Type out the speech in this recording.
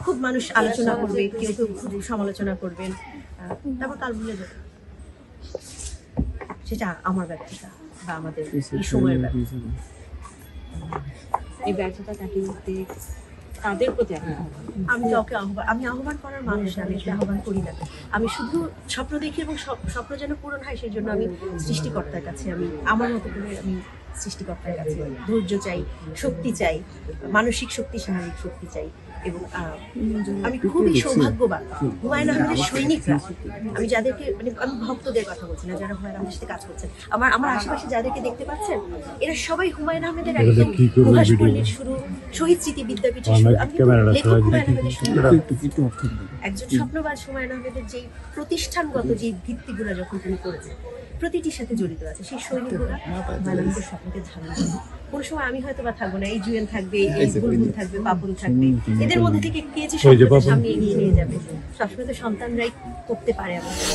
খুব মানুষ আলোচনা করবে, কেউ কেউ খুব সমালোচনা করবেন, তারপর কাল ভুলে যাবে। সেটা আমার ব্যর্থতা বা আমাদের এই সময়ের ব্যর্থতা। এই ব্যর্থতা কাটিয়ে উঠতে তাদের প্রতি আমি কাউকে আমি আহ্বান করার মানুষ না, আমি এটা আহ্বান করি না। আমি শুধু স্বপ্ন দেখি এবং স্বপ্ন যেন পূরণ হয় সেই জন্য আমি সৃষ্টিকর্তার কাছে, আমি আমার মতো করে আমি সৃষ্টিকর্তার কাছে ধৈর্য চাই, শক্তি চাই, মানসিক শক্তি, শারীরিক শক্তি চাই। এবং আমি খুবই সৌভাগ্যবান হুমায়ুন আহমেদের সৈনিকরা, আমি যাদেরকে মানে আমি ভক্তদের কথা বলছি না, যারা হুমায়ুন আহমেদের সাথে কাজ করছেন, আমার আশেপাশে যাদেরকে দেখতে পাচ্ছেন এরা সবাই হুমায়ুন আহমেদের একদম প্রভাসপল্লীর শুরু, শহীদ স্মৃতি বিদ্যাপীঠের শুরু, আমি লেখক হুমায়ুন আহমেদের একজন স্বপ্নবাজ হুমায়ুন আহমেদের যেই প্রতিষ্ঠানগত যে ভিত্তিগুলো যখন তিনি করেছেন প্রতিটির সাথে জড়িত আছে, সেই সৈনিকগুলা হুমায়ুন আহমেদের স্বপ্নকে ধারণ করে। কোনো সময় আমি হয়তো বা থাকবো না, এই জুয়েল থাকবে, এই বুলবুল থাকবে, পাপন থাকবে, এদের মধ্যে থেকে কে যে স্বপ্নকে সামনে এগিয়ে নিয়ে যাবে, সবসময় তো সন্তানরাই করতে পারে আমাদের।